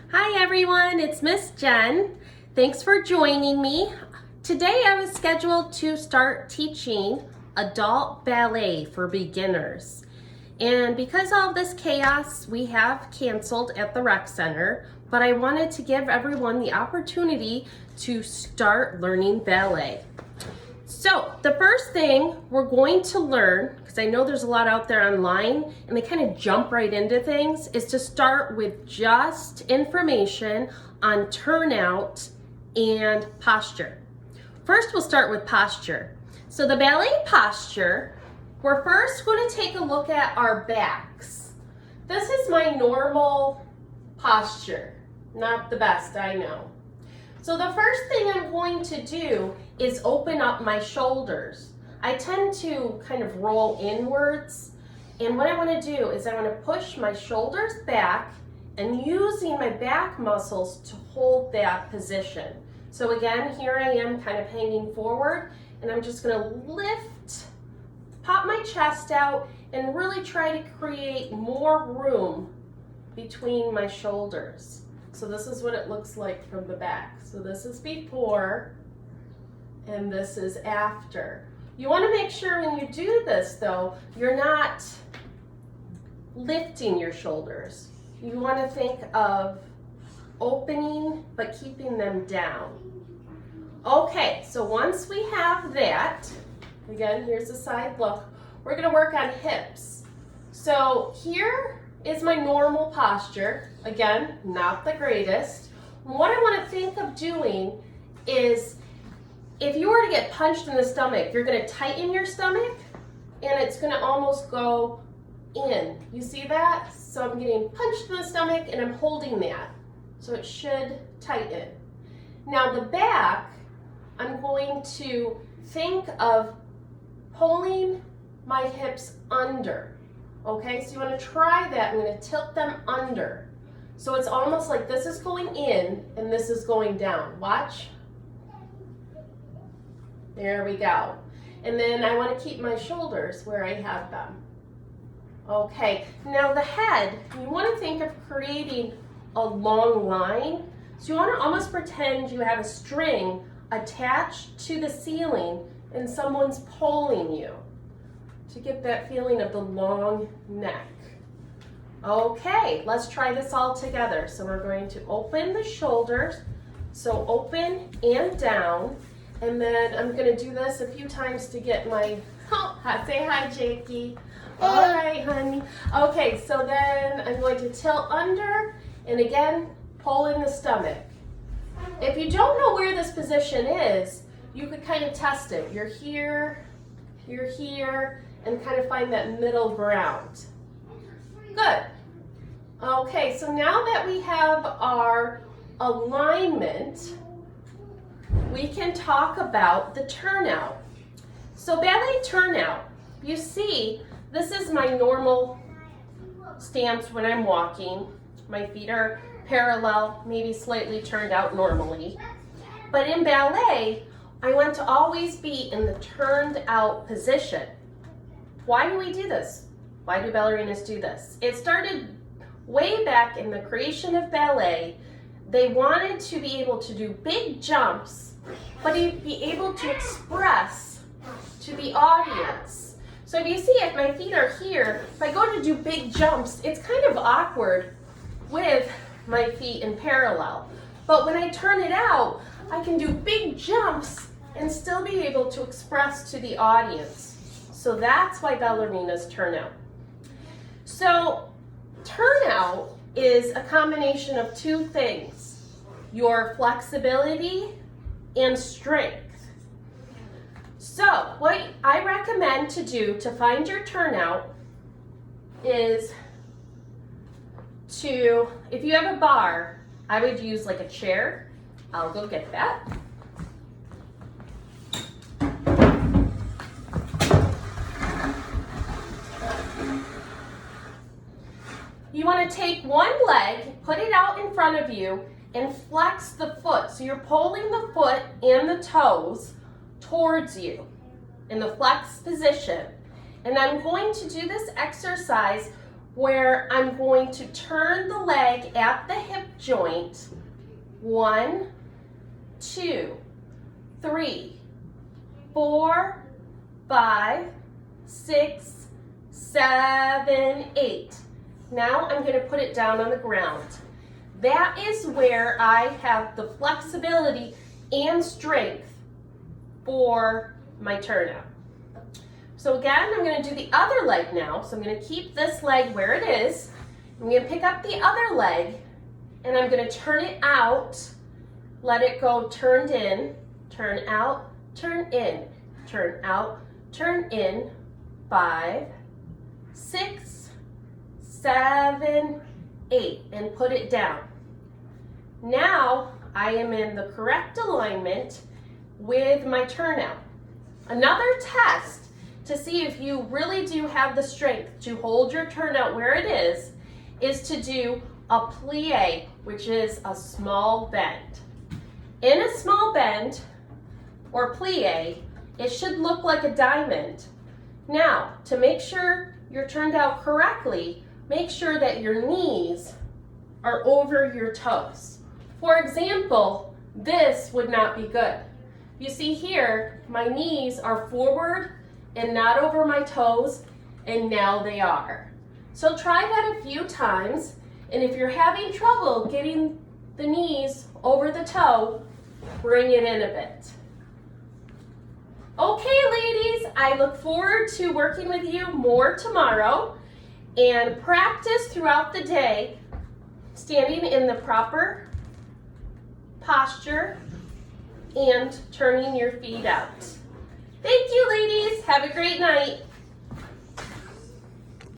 Hi everyone, it's Miss Jen. Thanks for joining me. Today I was scheduled to start teaching adult ballet for beginners. And because of all this chaos, we have canceled at the rec center, but I wanted to give everyone the opportunity to start learning ballet. So the first thing we're going to learn, because I know there's a lot out there online and they kind of jump right into things, is to start with just information on turnout and posture. First, we'll start with posture. So the ballet posture, we're first going to take a look at our backs. This is my normal posture. Not the best, I know. So the first thing I'm going to do is open up my shoulders. I tend to kind of roll inwards, and what I want to do is I want to push my shoulders back and using my back muscles to hold that position. So again, here I am kind of hanging forward, and I'm just going to lift, pop my chest out, and really try to create more room between my shoulders. So this is what it looks like from the back. So this is before and this is after. You want to make sure when you do this though, you're not lifting your shoulders. You want to think of opening but keeping them down. Okay, so once we have that, again, here's a side look, we're going to work on hips. So here is my normal posture. Again, not the greatest. What I want to think of doing is, if you were to get punched in the stomach, you're going to tighten your stomach and it's going to almost go in. You see that? So I'm getting punched in the stomach and I'm holding that. So it should tighten. Now the back, I'm going to think of pulling my hips under. Okay, so you want to try that. I'm going to tilt them under. So it's almost like this is going in and this is going down. Watch. There we go. And then I want to keep my shoulders where I have them. Okay, now the head, you want to think of creating a long line. So you want to almost pretend you have a string attached to the ceiling and someone's pulling you to get that feeling of the long neck. Okay, let's try this all together. So we're going to open the shoulders, so open and down, and then I'm going to do this a few times to get my, say hi Jakey. All right, honey. Okay, so then I'm going to tilt under, and again, pull in the stomach. If you don't know where this position is, you could kind of test it. You're here, and kind of find that middle ground. Good. Okay, so now that we have our alignment, we can talk about the turnout. So ballet turnout, you see, this is my normal stance when I'm walking. My feet are parallel, maybe slightly turned out normally. But in ballet, I want to always be in the turned out position. Why do we do this? Why do ballerinas do this? It started way back in the creation of ballet. They wanted to be able to do big jumps, but be able to express to the audience. So if you see, if my feet are here, if I go to do big jumps, it's kind of awkward with my feet in parallel. But when I turn it out, I can do big jumps and still be able to express to the audience. So that's why ballerinas turn out. So turnout is a combination of two things, your flexibility and strength. So what I recommend to do to find your turnout is to, if you have a bar, I would use like a chair. I'll go get that. You want to take one leg, put it out in front of you, and flex the foot. So you're pulling the foot and the toes towards you in the flex position. And I'm going to do this exercise where I'm going to turn the leg at the hip joint. 1, 2, 3, 4, 5, 6, 7, 8. Now I'm going to put it down on the ground. That is where I have the flexibility and strength for my turnout. So again, I'm going to do the other leg now. So I'm going to keep this leg where it is. I'm going to pick up the other leg and I'm going to turn it out, let it go turned in, turn out, turn in, turn out, turn in. 5, 6, 7, 8, and put it down. Now I am in the correct alignment with my turnout. Another test to see if you really do have the strength to hold your turnout where it is to do a plie, which is a small bend. In a small bend or plie, it should look like a diamond. Now, to make sure you're turned out correctly, make sure that your knees are over your toes. For example, this would not be good. You see here, my knees are forward and not over my toes, and now they are. So try that a few times, and if you're having trouble getting the knees over the toe, bring it in a bit. Okay, ladies, I look forward to working with you more tomorrow, and practice throughout the day standing in the proper posture and turning your feet out. Thank you, ladies. Have a great night.